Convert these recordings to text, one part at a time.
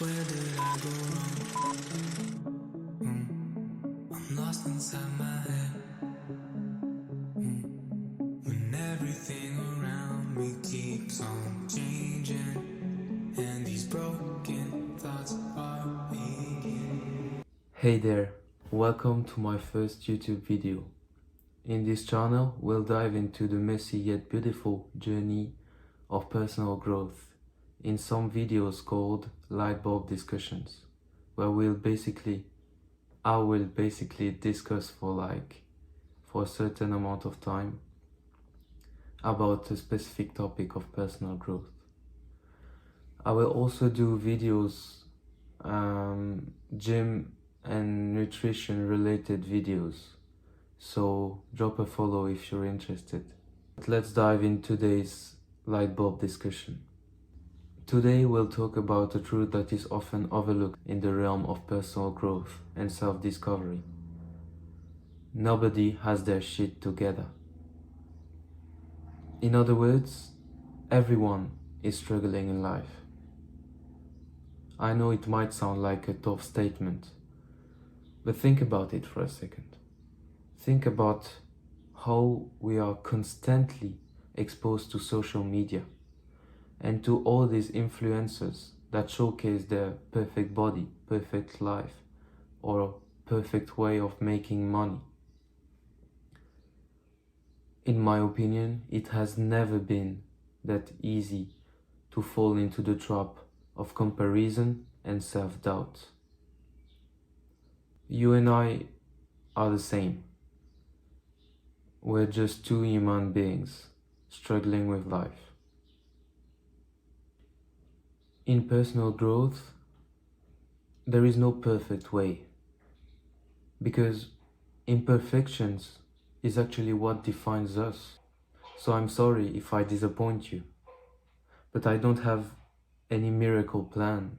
Where did I go wrong? I'm lost inside my head. When everything around me keeps on changing, and these broken thoughts are waking. Hey there, welcome to my first YouTube video. In this channel, we'll dive into the messy yet beautiful journey of personal growth in some videos called light bulb discussions, where I will basically discuss for a certain amount of time about a specific topic of personal growth. I will also do videos, gym and nutrition related videos, so drop a follow if you're interested. Let's dive into today's light bulb discussion. Today we'll talk about a truth that is often overlooked in the realm of personal growth and self-discovery. Nobody has their shit together. In other words, everyone is struggling in life. I know it might sound like a tough statement, but think about it for a second. Think about how we are constantly exposed to social media and to all these influencers that showcase their perfect body, perfect life, or perfect way of making money. In my opinion, it has never been that easy to fall into the trap of comparison and self-doubt. You and I are the same. We're just two human beings struggling with life. In personal growth, there is no perfect way, because imperfections is actually what defines us. So I'm sorry if I disappoint you, but I don't have any miracle plan.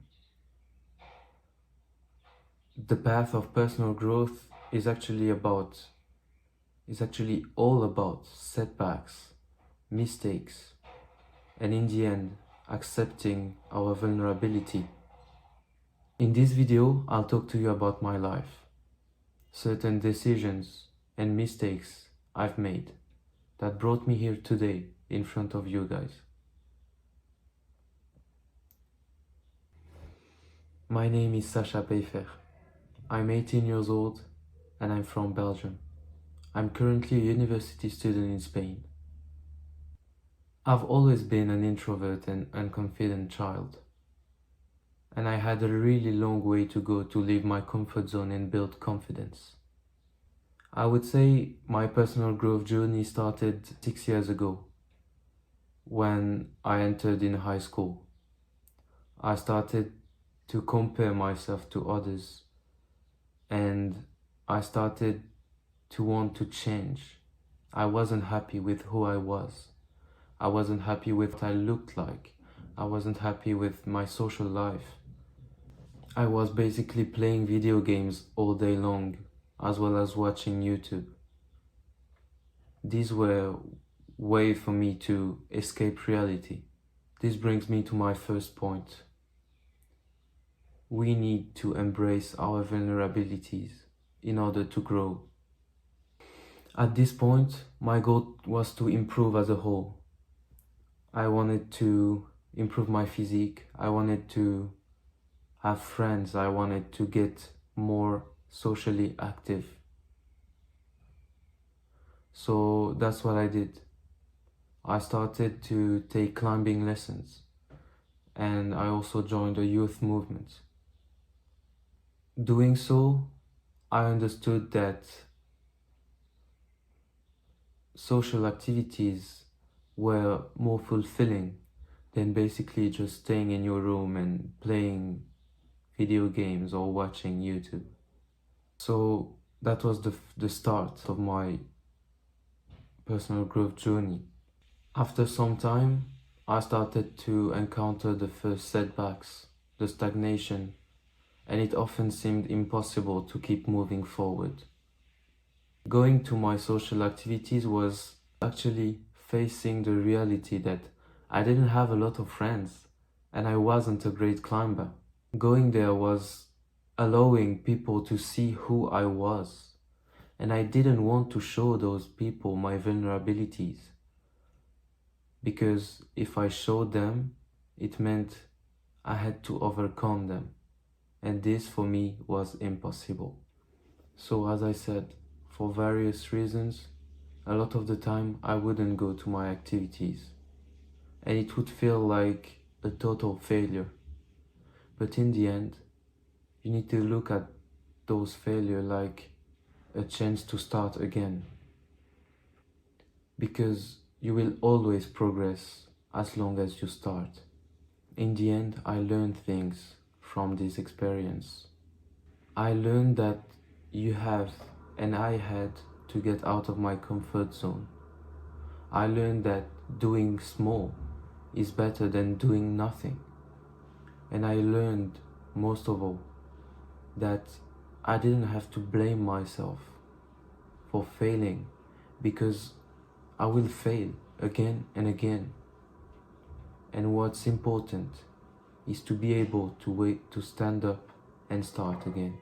The path of personal growth is actually all about setbacks, mistakes, and in the end, accepting our vulnerability. In this video, I'll talk to you about my life, certain decisions and mistakes I've made that brought me here today in front of you guys. My name is Sacha Peifer. I'm 18 years old and I'm from Belgium. I'm currently a university student in Spain. I've always been an introvert and unconfident child, and I had a really long way to go to leave my comfort zone and build confidence. I would say my personal growth journey started 6 years ago when I entered in high school. I started to compare myself to others, and I started to want to change. I wasn't happy with who I was. I wasn't happy with what I looked like. I wasn't happy with my social life. I was basically playing video games all day long, as well as watching YouTube. These were way for me to escape reality. This brings me to my first point. We need to embrace our vulnerabilities in order to grow. At this point, my goal was to improve as a whole. I wanted to improve my physique. I wanted to have friends. I wanted to get more socially active. So that's what I did. I started to take climbing lessons, and I also joined a youth movement. Doing so, I understood that social activities were more fulfilling than basically just staying in your room and playing video games or watching YouTube. So that was the start of my personal growth journey. After some time, I started to encounter the first setbacks, the stagnation, and it often seemed impossible to keep moving forward. Going to my social activities was actually facing the reality that I didn't have a lot of friends and I wasn't a great climber. Going there was allowing people to see who I was, and I didn't want to show those people my vulnerabilities, because if I showed them, it meant I had to overcome them, and this for me was impossible. So as I said, for various reasons, a lot of the time I wouldn't go to my activities, and it would feel like a total failure. But in the end, you need to look at those failures like a chance to start again, because you will always progress as long as you start. In the end, I learned things from this experience. I learned that you have, and I had, to get out of my comfort zone. I learned that doing small is better than doing nothing. And I learned, most of all, that I didn't have to blame myself for failing, because I will fail again and again. And what's important is to be able to wait to stand up and start again.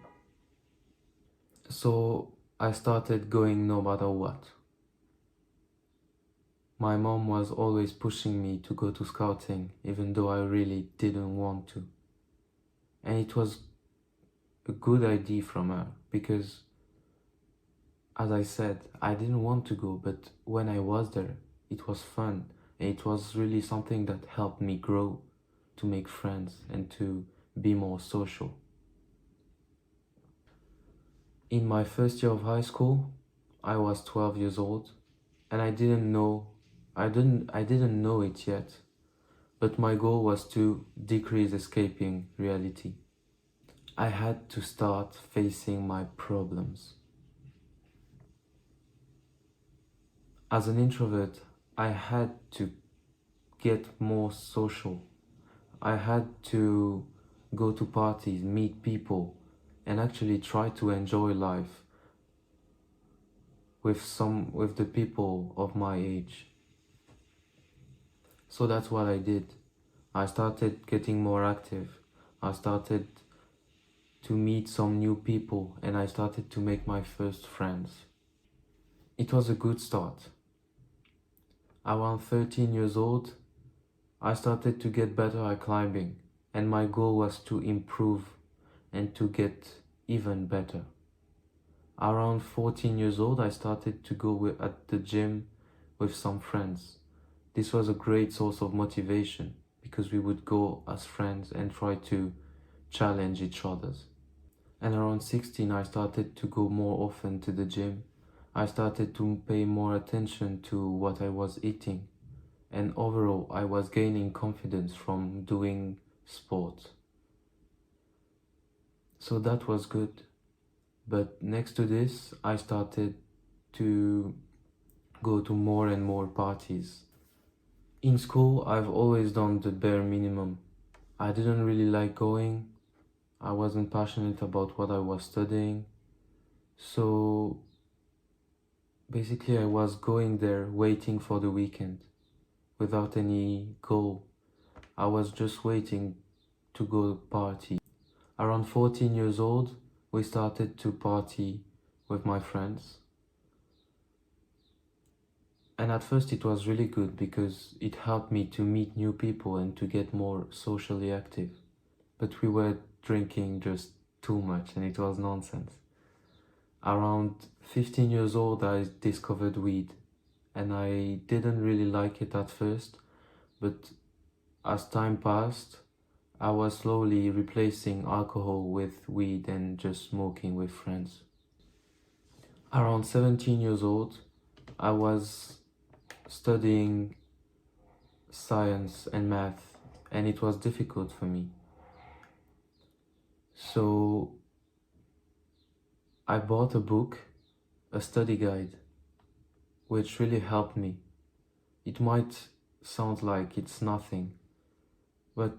So I started going no matter what. My mom was always pushing me to go to scouting, even though I really didn't want to. And it was a good idea from her, because, as I said, I didn't want to go, but when I was there, it was fun. And it was really something that helped me grow, to make friends and to be more social. In my first year of high school, I was 12 years old, and I didn't know it yet, but my goal was to decrease escaping reality. I had to start facing my problems. As an introvert, I had to get more social. I had to go to parties, meet people, and actually try to enjoy life with the people of my age. So that's what I did. I started getting more active. I started to meet some new people, and I started to make my first friends. It was a good start. Around 13 years old, I started to get better at climbing, and my goal was to improve and to get even better. Around 14 years old, I started to go at the gym with some friends. This was a great source of motivation, because we would go as friends and try to challenge each other. And around 16, I started to go more often to the gym. I started to pay more attention to what I was eating. And overall, I was gaining confidence from doing sport. So that was good. But next to this, I started to go to more and more parties. In school, I've always done the bare minimum. I didn't really like going. I wasn't passionate about what I was studying. So basically, I was going there waiting for the weekend without any goal. I was just waiting to go party. Around 14 years old, we started to party with my friends. And at first it was really good, because it helped me to meet new people and to get more socially active. But we were drinking just too much, and it was nonsense. Around 15 years old, I discovered weed, and I didn't really like it at first, but as time passed, I was slowly replacing alcohol with weed and just smoking with friends. Around 17 years old, I was studying science and math, and it was difficult for me. So I bought a book, a study guide, which really helped me. It might sound like it's nothing, but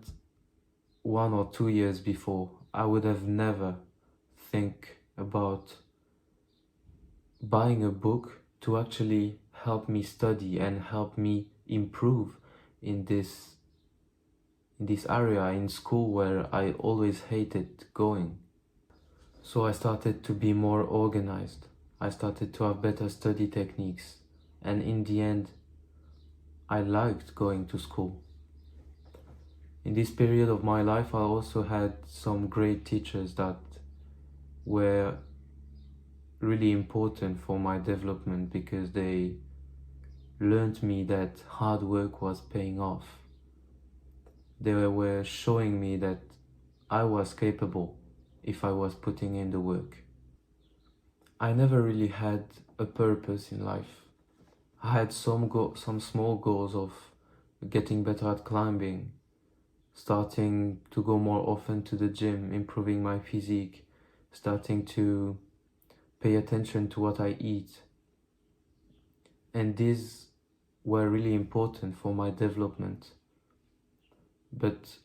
1 or 2 years before, I would have never think about buying a book to actually help me study and help me improve in in this area in school where I always hated going. So I started to be more organized. I started to have better study techniques, and in the end, I liked going to school. In this period of my life, I also had some great teachers that were really important for my development because they learned me that hard work was paying off. They were showing me that I was capable if I was putting in the work. I never really had a purpose in life. I had some small goals of getting better at climbing, starting to go more often to the gym, improving my physique, starting to pay attention to what I eat. And these were really important for my development. But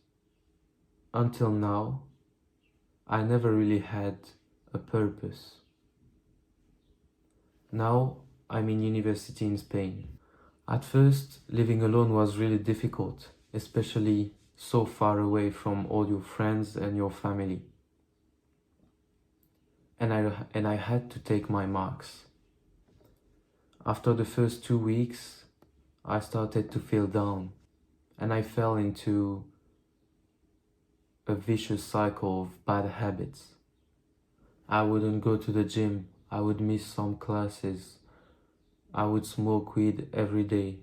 until now, I never really had a purpose. Now I'm in university in Spain. At first, living alone was really difficult, especially so far away from all your friends and your family. And I had to take my marks. After the first 2 weeks, I started to feel down, and I fell into a vicious cycle of bad habits. I wouldn't go to the gym, I would miss some classes, I would smoke weed every day,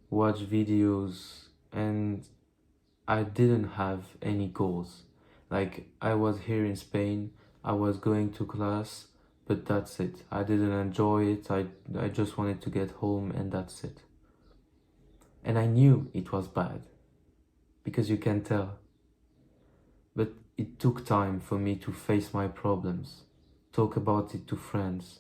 watch videos, and I didn't have any goals. Like, I was here in Spain, I was going to class, but that's it. I didn't enjoy it, I just wanted to get home and that's it. And I knew it was bad, because you can tell. But it took time for me to face my problems, talk about it to friends,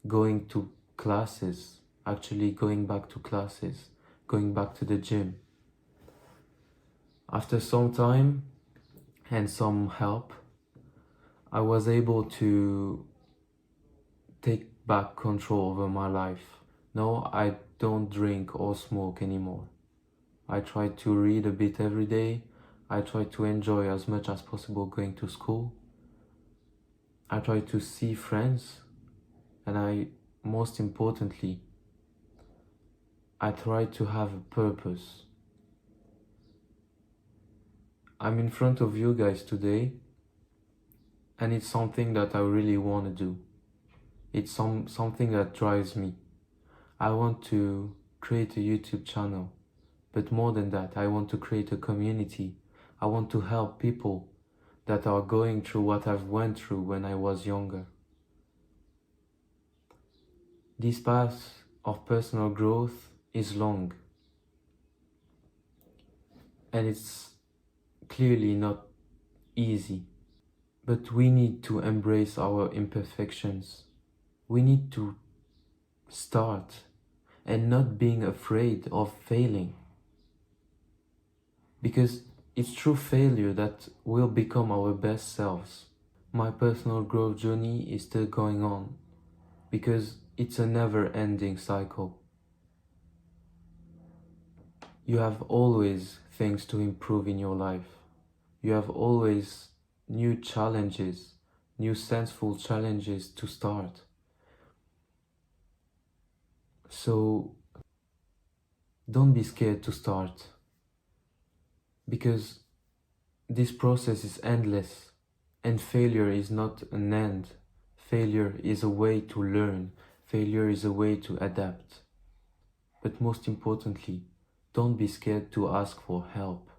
going to classes, actually going back to classes, going back to the gym. After some time and some help, I was able to take back control over my life. No, I don't drink or smoke anymore. I try to read a bit every day. I try to enjoy as much as possible going to school. I try to see friends, and most importantly, I try to have a purpose. I'm in front of you guys today, and it's something that I really want to do. It's something that drives me. I want to create a YouTube channel, but more than that, I want to create a community. I want to help people that are going through what I've went through when I was younger. This path of personal growth is long, and it's clearly not easy, but we need to embrace our imperfections. We need to start and not being afraid of failing, because it's through failure that we'll become our best selves. My personal growth journey is still going on because it's a never-ending cycle. You have always things to improve in your life. You have always new challenges, new senseful challenges to start. So don't be scared to start, because this process is endless, and failure is not an end. Failure is a way to learn. Failure is a way to adapt. But most importantly, don't be scared to ask for help.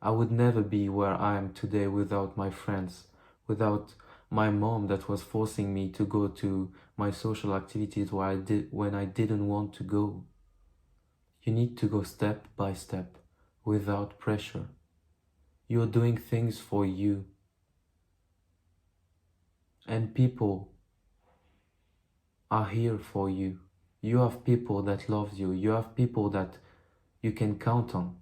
I would never be where I am today without my friends, without my mom that was forcing me to go to my social activities when I didn't want to go. You need to go step by step, without pressure. You're doing things for you. And people are here for you. You have people that love you. You have people that you can count on.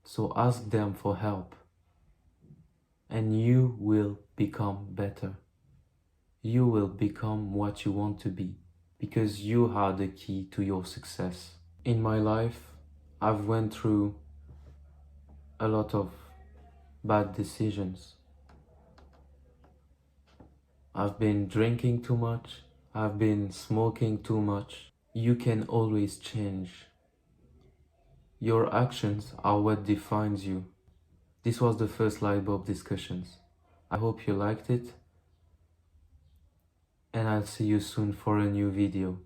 So ask them for help, and you will become better. You will become what you want to be, because you are the key to your success. In my life, I've went through a lot of bad decisions. I've been drinking too much. I've been smoking too much. You can always change. Your actions are what defines you. This was the first light bulb discussions. I hope you liked it, and I'll see you soon for a new video.